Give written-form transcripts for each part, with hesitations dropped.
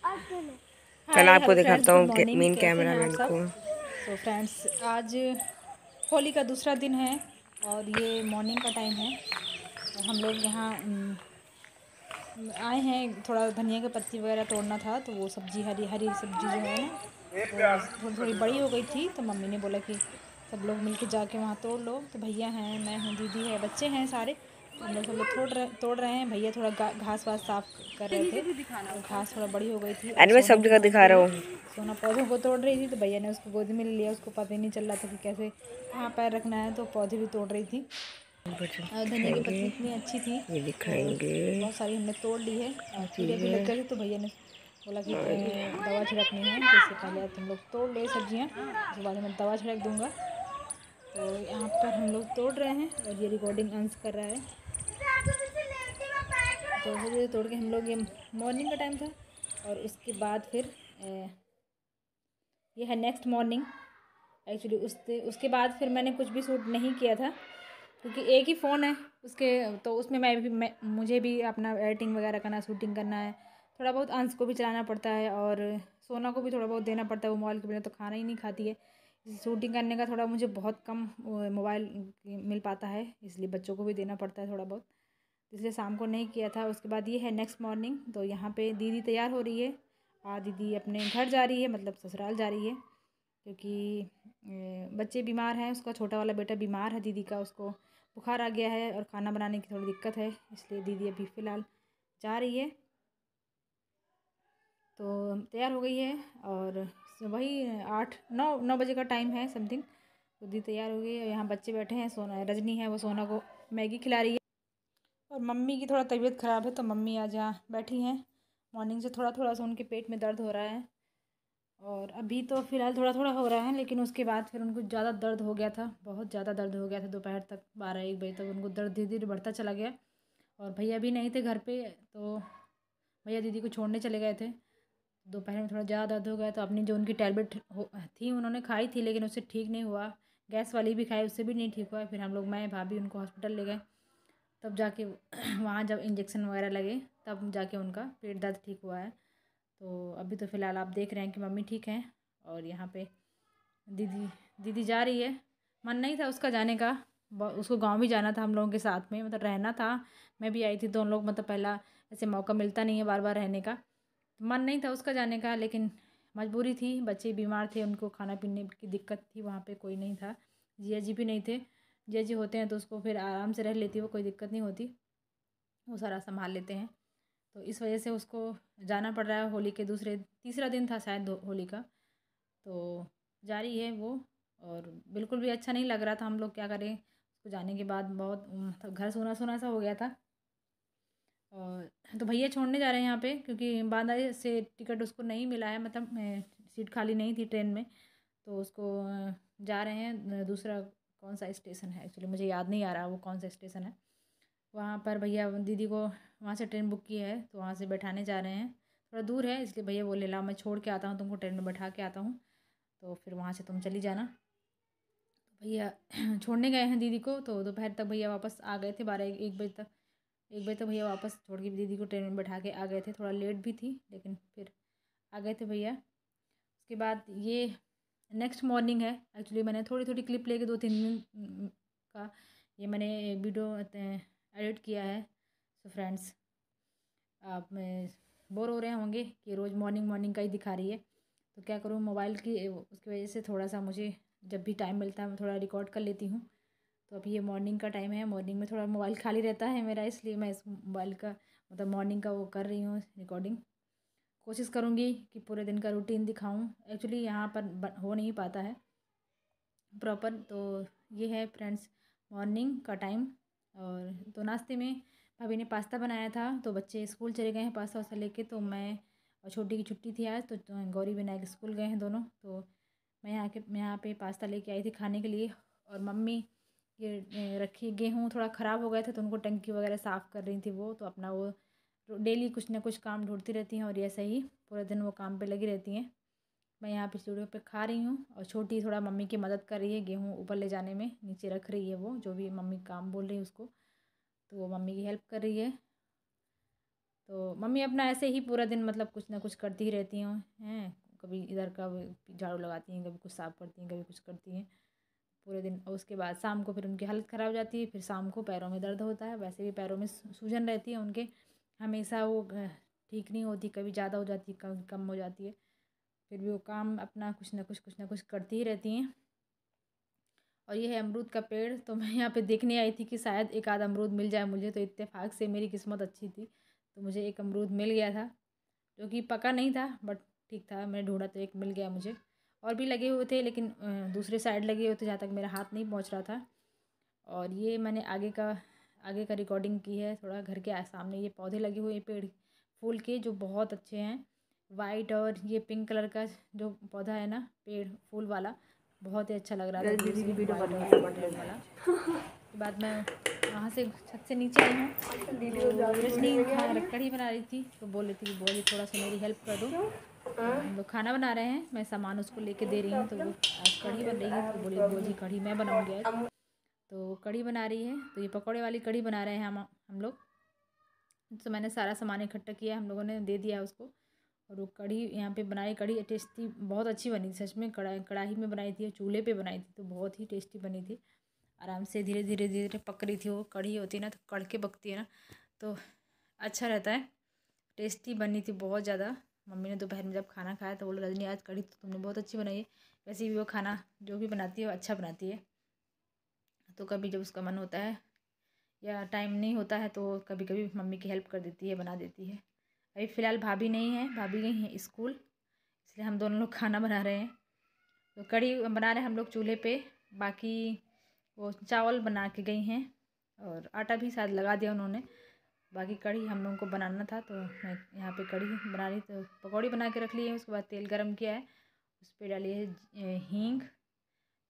कल हाय आपको hello friends, दिखाता गुड हूँ मॉर्निंग। मेन कैसे हैं आप कैमरामैन सब? को। तो फ्रेंड्स, आज होली का दूसरा दिन है और ये मॉर्निंग का टाइम है और हम लोग यहाँ आए हैं। थोड़ा धनिया की पत्ती वगैरह तोड़ना था, तो वो सब्ज़ी हरी हरी सब्ज़ी जो है ना, वो थोड़ी थोड़ी बड़ी हो गई थी। तो मम्मी ने बोला कि सब लोग मिलके जाके वहाँ तोड़ लो। तो भैया हैं, मैं हूँ, दीदी है, बच्चे हैं सारे। तो हम लोग सब लोग तोड़ रहे हैं। भैया थोड़ा घास वास साफ कर रहे थे और घास थोड़ा बड़ी हो गई थी। और अरे मैं सोना सब भी जगह वहीं दिखा पे रहा है। हूँ। सोना पौधों को तोड़ रही थी, तो भैया ने उसको गोदी में ले लिया। उसको पता ही नहीं चल रहा था कि कैसे कहाँ पैर रखना है, तो पौधे भी तोड़ रही थी। बच्चे और धनिया की दिखाएंगे, पत्ती इतनी अच्छी थी, ये तो दिखाएंगे बहुत सारी हमने तोड़ ली है। और कीड़े भी लग चीज़ें। गए थे, तो भैया ने बोला कि और दवा छिड़कनी है, तो इससे पहले तुम लोग तोड़ लो ये सब्जियाँ, उसके बाद मैं दवा छिड़क दूँगा। तो यहाँ पर हम लोग तोड़ रहे हैं और ये रिकॉर्डिंग अंश कर रहा है। तो फिर तोड़ के हम लोग, ये मॉर्निंग का टाइम था। और उसके बाद फिर ये है नेक्स्ट मॉर्निंग। एक्चुअली उसके बाद फिर मैंने कुछ भी शूट नहीं किया था, क्योंकि एक ही फ़ोन है उसके। तो उसमें मुझे भी अपना एडिटिंग वगैरह करना, शूटिंग करना है। थोड़ा बहुत अंश को भी चलाना पड़ता है और सोना को भी थोड़ा बहुत देना पड़ता है। वो मोबाइल के बिना तो खाना ही नहीं खाती है। शूटिंग करने का थोड़ा मुझे बहुत कम मोबाइल मिल पाता है, इसलिए बच्चों को भी देना पड़ता है थोड़ा बहुत। इसलिए शाम को नहीं किया था। उसके बाद ये है नेक्स्ट मॉर्निंग। तो यहाँ पे दीदी तैयार हो रही है और दीदी अपने घर जा रही है, मतलब ससुराल जा रही है, क्योंकि बच्चे बीमार हैं। उसका छोटा वाला बेटा बीमार है दीदी का, उसको बुखार आ गया है और खाना बनाने की थोड़ी दिक्कत है, इसलिए दीदी अभी फ़िलहाल जा रही है। तो तैयार हो गई है और वही 8-9 बजे का टाइम है समथिंग। तो दीदी तैयार हो गई है। यहाँ बच्चे बैठे हैं, सोना रजनी है, वो सोना को मैगी खिला रही है। और मम्मी की थोड़ा तबीयत ख़राब है, तो मम्मी आज यहाँ बैठी हैं। मॉर्निंग से थोड़ा थोड़ा सा उनके पेट में दर्द हो रहा है और अभी तो फ़िलहाल थोड़ा थोड़ा हो रहा है, लेकिन उसके बाद फिर उनको ज़्यादा दर्द हो गया था, बहुत ज़्यादा दर्द हो गया था। दोपहर तक 12-1 बजे तक उनको दर्द धीरे धीरे बढ़ता चला गया। और भैया भी नहीं थे घर पे, तो भैया दीदी को छोड़ने चले गए थे। दोपहर में थोड़ा ज़्यादा दर्द हो गया, तो अपनी जो उनकी टैबलेट थी उन्होंने खाई थी, लेकिन उससे ठीक नहीं हुआ। गैस वाली भी खाई, उससे भी नहीं ठीक हुआ। फिर हम लोग, मैं भाभी, उनको हॉस्पिटल ले गए। तब जाके वहाँ जब इंजेक्शन वगैरह लगे, तब जाके उनका पेट दर्द ठीक हुआ है। तो अभी तो फ़िलहाल आप देख रहे हैं कि मम्मी ठीक हैं और यहाँ पे दीदी दीदी जा रही है। मन नहीं था उसका जाने का, उसको गांव भी जाना था हम लोगों के साथ में, मतलब रहना था। मैं भी आई थी, तो उन लोग, मतलब पहला ऐसे मौका मिलता नहीं है बार बार रहने का। मन नहीं था उसका जाने का, लेकिन मजबूरी थी। बच्चे बीमार थे, उनको खाना पीने की दिक्कत थी, वहाँ पे कोई नहीं था। जिया जी भी नहीं थे। जिया जी होते हैं तो उसको फिर आराम से रह लेती, वो कोई दिक्कत नहीं होती, वो सारा संभाल लेते हैं। तो इस वजह से उसको जाना पड़ रहा है। होली के तीसरा दिन था शायद होली का, तो जा रही है वो। और बिल्कुल भी अच्छा नहीं लग रहा था। हम लोग क्या करें, उसको जाने के बाद बहुत मतलब घर सूना सूना सा हो गया था। और तो भैया छोड़ने जा रहे हैं यहाँ पे, क्योंकि बांदा से टिकट उसको नहीं मिला है, मतलब सीट खाली नहीं थी ट्रेन में। तो उसको जा रहे हैं दूसरा, कौन सा स्टेशन है एक्चुअली मुझे याद नहीं आ रहा वो कौन सा स्टेशन है। वहाँ पर भैया दीदी को वहाँ से ट्रेन बुक की है, तो वहाँ से बैठाने जा रहे हैं। थोड़ा दूर है, इसलिए भैया बोले ला मैं छोड़ के आता हूँ तुमको, ट्रेन में बैठा के आता हूँ, तो फिर वहाँ से तुम चली जाना। तो भैया छोड़ने गए हैं दीदी को। तो दोपहर तक भैया वापस आ गए थे, 12-1 बजे तक। 1 बजे तक भैया वापस छोड़ के दीदी को ट्रेन में बैठा के आ गए थे। थोड़ा लेट भी थी, लेकिन फिर आ गए थे भैया। उसके बाद ये नेक्स्ट मॉर्निंग है। एक्चुअली मैंने थोड़ी थोड़ी क्लिप लेके 2-3 दिन का ये मैंने वीडियो एडिट किया है। तो फ्रेंड्स, आप बोर हो रहे होंगे कि रोज़ मॉर्निंग मॉर्निंग का ही दिखा रही है, तो क्या करूँ, मोबाइल की उसकी वजह से थोड़ा सा मुझे जब भी टाइम मिलता है मैं थोड़ा रिकॉर्ड कर लेती हूँ। तो अभी ये मॉर्निंग का टाइम है, मॉर्निंग में थोड़ा मोबाइल खाली रहता है मेरा, इसलिए मैं इस मोबाइल का, मतलब मॉर्निंग का वो कर रही हूँ रिकॉर्डिंग। कोशिश करूँगी कि पूरे दिन का रूटीन दिखाऊँ। एक्चुअली यहाँ पर हो नहीं पाता है प्रॉपर। तो ये है फ्रेंड्स मॉर्निंग का टाइम। और तो नाश्ते में भाभी ने पास्ता बनाया था, तो बच्चे स्कूल चले गए हैं पास्ता वास्ता लेके। तो मैं, और छोटी की छुट्टी थी आज, तो गौरी विनायक स्कूल गए हैं दोनों। तो मैं यहाँ पे पास्ता लेके आई थी खाने के लिए। और मम्मी ये रखी गेहूँ थोड़ा ख़राब हो गए थे, तो उनको टंकी वगैरह साफ़ कर रही थी वो। तो अपना वो डेली कुछ ना कुछ काम ढूंढती रहती हैं और ऐसे ही पूरे दिन वो काम पे लगी रहती हैं। मैं यहाँ पे स्टूडियो पे खा रही हूँ और छोटी थोड़ा मम्मी की मदद कर रही है गेहूँ ऊपर ले जाने में, नीचे रख रही है वो, जो भी मम्मी काम बोल रही है उसको, तो वो मम्मी की हेल्प कर रही है। तो मम्मी अपना ऐसे ही पूरा दिन मतलब कुछ ना कुछ करती ही रहती हैं। कभी इधर का झाड़ू लगाती हैं, कभी कुछ साफ़ करती हैं, कभी कुछ करती हैं पूरे दिन। और उसके बाद शाम को फिर उनकी हालत ख़राब हो जाती है, फिर शाम को पैरों में दर्द होता है। वैसे भी पैरों में सूजन रहती है उनके, हमेशा वो ठीक नहीं होती, कभी ज़्यादा हो जाती है, कभी कम हो जाती है। फिर भी वो काम अपना कुछ ना कुछ करती ही रहती हैं। और ये है अमरूद का पेड़। तो मैं यहाँ पे देखने आई थी कि शायद एक आध अमरूद मिल जाए मुझे, तो इत्तेफाक से मेरी किस्मत अच्छी थी तो मुझे एक अमरूद मिल गया था, जो कि पका नहीं था बट ठीक था। मैंने ढूंढा तो एक मिल गया मुझे। और भी लगे हुए थे लेकिन दूसरे साइड लगे हुए थे जहाँ तक मेरा हाथ नहीं पहुँच रहा था। और ये मैंने आगे का रिकॉर्डिंग की है थोड़ा। घर के सामने ये पौधे लगे हुए हैं पेड़ फूल के, जो बहुत अच्छे हैं। वाइट और ये पिंक कलर का जो पौधा है ना, पेड़ फूल वाला, बहुत ही अच्छा लग रहा था। के बाद मैं वहाँ से छत से नीचे आई हूँ, तो रजनी कढ़ी बना रही थी, तो बोल रही थी कि बोली थोड़ा सा मेरी हेल्प कर दो। हम लोग खाना बना रहे हैं, मैं सामान उसको लेके दे रही हूँ। तो वो आज कढ़ी बन रही है, तो बोली बोली कढ़ी मैं बनाऊँगी आज। तो कढ़ी बना रही है, तो ये पकौड़े वाली कढ़ी बना रहे हैं हम लोग। तो मैंने सारा सामान इकट्ठा किया, हम लोगों ने दे दिया उसको। और वो कढ़ी यहाँ पे बनाई, कढ़ी टेस्टी बहुत अच्छी बनी थी सच में। कढ़ाई में बनाई थी, चूल्हे पे बनाई थी, तो बहुत ही टेस्टी बनी थी। आराम से धीरे धीरे पक रही थी। वो कढ़ी होती है ना तो कढ़ के पकती है ना, तो अच्छा रहता है। टेस्टी बनी थी बहुत ज़्यादा। मम्मी ने दोपहर में जब खाना खाया तो बोला रजनी आज कढ़ी तो तुमने बहुत अच्छी बनाई है। वैसे भी वो खाना जो भी बनाती है वो अच्छा बनाती है। तो कभी जब उसका मन होता है या टाइम नहीं होता है तो कभी कभी मम्मी की हेल्प कर देती है, बना देती है। अभी फ़िलहाल भाभी नहीं है, भाभी गई हैं स्कूल, इसलिए हम दोनों लोग खाना बना रहे हैं। तो कढ़ी बना रहे हैं हम लोग चूल्हे पे। बाकी वो चावल बना के गई हैं और आटा भी शायद लगा दिया उन्होंने। बाकी कढ़ी हम लोगों को बनाना था, तो मैं यहाँ पे कढ़ी बना रही। तो पकौड़ी बना के रख ली है। उसके बाद तेल गरम किया है, उस पर डाली है हींग,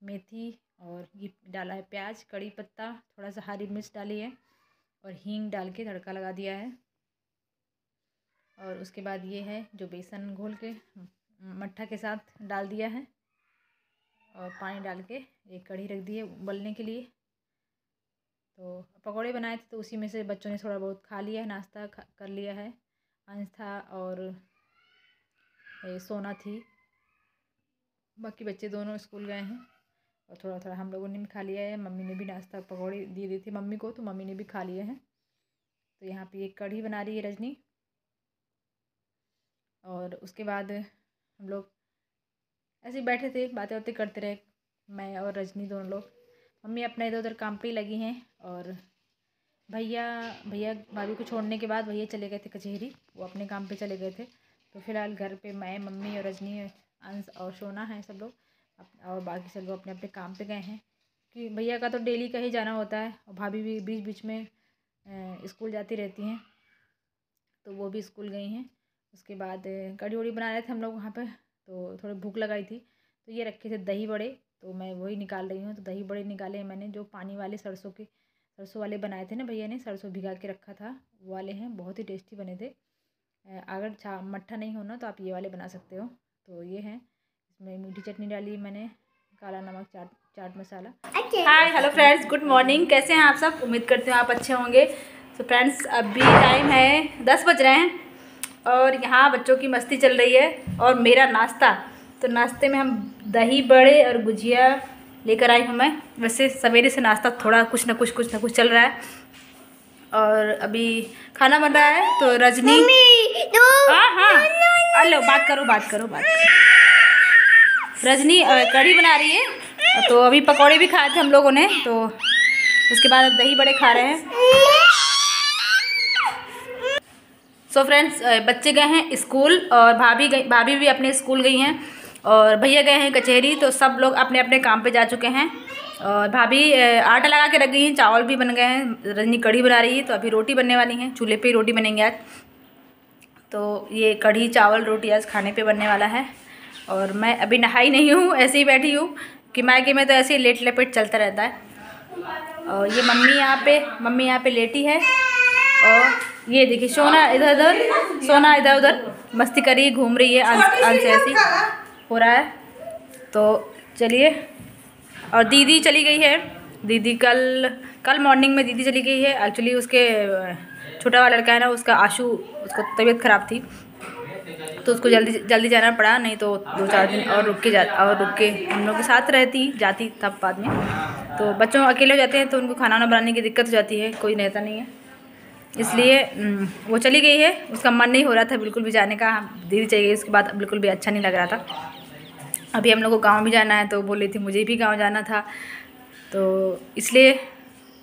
मेथी, और ये डाला है प्याज, कड़ी पत्ता, थोड़ा सा हरी मिर्च डाली है और हींग डाल के तड़का लगा दिया है। और उसके बाद ये है जो बेसन घोल के मट्ठा के साथ डाल दिया है और पानी डाल के एक कढ़ी रख दी है उबलने के लिए। तो पकौड़े बनाए थे तो उसी में से बच्चों ने थोड़ा बहुत खा लिया है, नाश्ता कर लिया है। अंश था और सोना थी, बाकी बच्चे दोनों स्कूल गए हैं। और थोड़ा थोड़ा हम लोगों ने भी खा लिया है। मम्मी ने भी नाश्ता पकौड़े दिए दी थे मम्मी को, तो मम्मी ने भी खा लिए हैं। तो यहाँ पे एक कढ़ी बना रही है रजनी। और उसके बाद हम लोग ऐसे ही बैठे थे, बातें बातें करते रहे, मैं और रजनी दोनों लोग। मम्मी अपना इधर उधर काम पे ही लगी हैं। और भैया भाभी को छोड़ने के बाद भैया चले गए थे कचहरी, वो अपने काम पे चले गए थे। तो फिलहाल घर पे मैं, मम्मी और रजनी, अंश और सोना है सब लोग, और बाकी सब लोग अपने अपने काम पे गए हैं। कि भैया का तो डेली का ही जाना होता है, और भाभी भी बीच बीच में स्कूल जाती रहती हैं, तो वो भी स्कूल गई हैं। उसके बाद कढ़ी वड़ी बना रहे थे हम लोग वहाँ पे, तो थोड़ी भूख लगाई थी। तो ये रखे थे दही बड़े, तो मैं वही निकाल रही हूँ। तो दही बड़े निकाले हैं मैंने, जो पानी वाले सरसों वाले बनाए थे ना भैया ने, सरसों भिगा के रखा था, वो वाले हैं, बहुत ही टेस्टी बने थे। अगर मट्ठा नहीं होना तो आप ये वाले बना सकते हो। तो ये हैं, इसमें मीठी चटनी डाली मैंने, काला नमक, chaat masala. Hi hello friends, good morning, कैसे हैं आप सब? उम्मीद करते हैं आप अच्छे होंगे। तो फ्रेंड्स अभी टाइम है 10 बज रहे हैं और यहाँ बच्चों की मस्ती चल रही है। और मेरा नाश्ता, तो नाश्ते में हम दही बड़े और गुजिया लेकर आई हूँ मैं। वैसे सवेरे से नाश्ता थोड़ा कुछ ना कुछ चल रहा है। और अभी खाना बन रहा है, तो रजनी, हाँ हेलो, बात करो। रजनी कढ़ी बना रही है, तो अभी पकौड़े भी खाए थे हम लोगों ने, तो उसके बाद दही बड़े खा रहे हैं। सो फ्रेंड्स बच्चे गए हैं स्कूल और भाभी भी अपने स्कूल गई हैं, और भैया गए हैं कचहरी। तो सब लोग अपने अपने काम पे जा चुके हैं। और भाभी आटा लगा के रख गई हैं, चावल भी बन गए हैं, रजनी कढ़ी बना रही है। तो अभी रोटी बनने वाली हैं, चूल्हे पे रोटी बनेंगे आज। तो ये कढ़ी चावल रोटी आज खाने पे बनने वाला है। और मैं अभी नहाई नहीं हूँ, ऐसे ही बैठी हूँ कि मायके में तो ऐसे ही लेट लपेट चलता रहता है। और ये मम्मी यहाँ पे लेटी है। और ये देखिए सोना इधर उधर मस्ती कर रही है, घूम रही है, अंश ऐसी हो रहा है। तो चलिए, और दीदी चली गई है। दीदी कल मॉर्निंग में दीदी चली गई है। एक्चुअली उसके छोटा वाला लड़का है ना, उसका आशु, उसको तबीयत ख़राब थी तो उसको जल्दी जाना पड़ा, नहीं तो 2-4 दिन और रुक के हम लोग के साथ जाती तब बाद में। तो बच्चों अकेले हो जाते हैं तो उनको खाना वाना बनाने की दिक्कत हो जाती है, कोई रहता नहीं है, इसलिए वो चली गई है। उसका मन नहीं हो रहा था बिल्कुल भी जाने का, दीदी चाहिए, उसके बाद बिल्कुल भी अच्छा नहीं लग रहा था। अभी हम लोग को गाँव भी जाना है तो बोल रही थी मुझे भी गाँव जाना था, तो इसलिए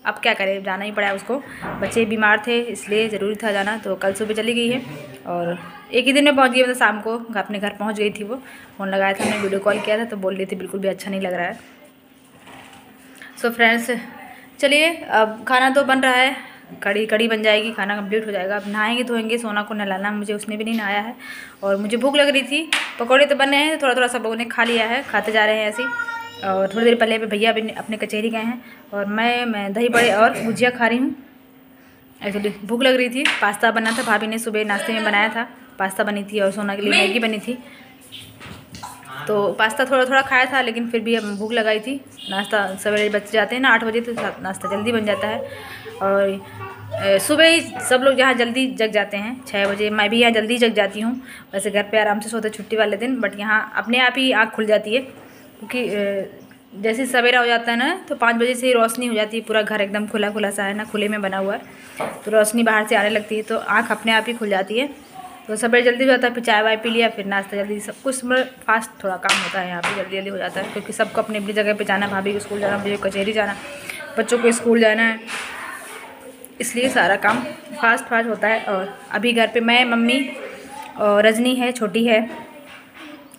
अब क्या करें, जाना ही पड़ा उसको। बच्चे बीमार थे इसलिए ज़रूरी था जाना, तो कल सुबह चली गई है और एक ही दिन में पहुंच गई, मतलब शाम को अपने घर पहुंच गई थी। वो फ़ोन लगाया था, हमने वीडियो कॉल किया था तो बोल रही थी बिल्कुल भी अच्छा नहीं लग रहा है। सो फ्रेंड्स, चलिए अब खाना तो बन रहा है, कड़ी बन जाएगी, खाना कंप्लीट हो जाएगा। अब नहाएंगे धोएंगे, सोना को नहलाना मुझे, उसने भी नहीं नहाया है और मुझे भूख लग रही थी। पकौड़े तो बने हैं, थोड़ा सब लोगों ने खा लिया है, खाते जा रहे हैं ऐसे ही। और थोड़ी देर पहले भैया भी अपने कचहरी गए हैं और मैं दही बड़े और भुजिया खा रही हूँ। एक्चुअली भूख लग रही थी, पास्ता बना था, भाभी ने सुबह नाश्ते में बनाया था, पास्ता बनी थी और सोना के लिए मैगी बनी थी। तो पास्ता थोड़ा खाया था, लेकिन फिर भी अब भूख लगाई थी। नाश्ता सवेरे बच्चे जाते हैं ना 8 बजे, तो नाश्ता जल्दी बन जाता है। और सुबह ही सब लोग यहाँ जल्दी जग जाते हैं 6 बजे, मैं भी यहाँ जल्दी जग जाती हूँ। वैसे घर पे आराम से सोते छुट्टी वाले दिन, बट यहाँ अपने आप ही आँख खुल जाती है, क्योंकि जैसे सवेरा हो जाता है ना तो 5 बजे से ही रोशनी हो जाती है, पूरा घर एकदम खुला सा है ना, खुले में बना हुआ है, तो रोशनी बाहर से आने लगती है, तो आँख अपने आप ही खुल जाती है। तो सवेरे जल्दी हो जाता है, फिर चाय वाय पी लिया, फिर नाश्ता जल्दी, सब कुछ फास्ट थोड़ा काम होता है यहाँ पे, जल्दी हो जाता है, क्योंकि सबको अपनी अपनी जगह पे जाना, भाभी को स्कूल जाना, मुझे कचहरी जाना, बच्चों को स्कूल जाना है, इसलिए सारा काम फास्ट होता है। और अभी घर पे मैं, मम्मी और रजनी है, छोटी है,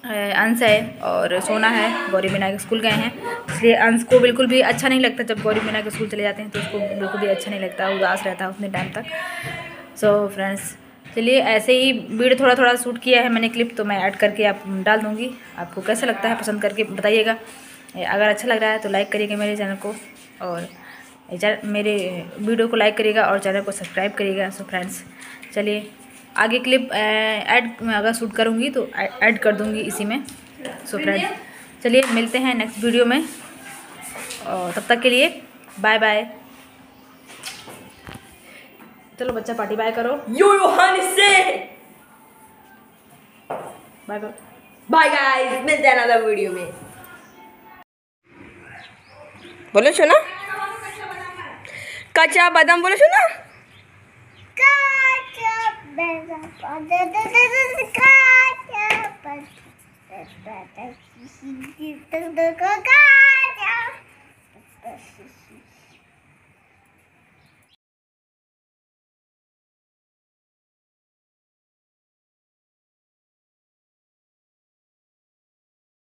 अंश है और सोना है, गौरी मीना के स्कूल गए हैं, इसलिए अंश को बिल्कुल भी अच्छा नहीं लगता जब गौरी मीना के स्कूल चले जाते हैं, तो उसको बिल्कुल भी अच्छा नहीं लगता, उदास रहता है उतने टाइम तक। सो फ्रेंड्स, चलिए ऐसे ही वीडियो थोड़ा शूट किया है मैंने क्लिप, तो मैं ऐड करके आप डाल दूँगी। आपको कैसा लगता है पसंद करके बताइएगा, अगर अच्छा लग रहा है तो लाइक करिएगा मेरे चैनल को, और मेरे वीडियो को लाइक करिएगा और चैनल को सब्सक्राइब करिएगा। सो फ्रेंड्स, चलिए आगे क्लिप ऐड अगर शूट करूँगी तो ऐड कर दूँगी इसी में। सो फ्रेंड्स, चलिए मिलते हैं नेक्स्ट वीडियो में, और तब तक के लिए बाय बाय। चलो बच्चा पार्टी बाय करो, यो हनी से बाय बाय बाय गाइस, मिलते हैं अगले वीडियो में। बोलो सुना, कच्चा बादाम बोलो सुना, कच्चा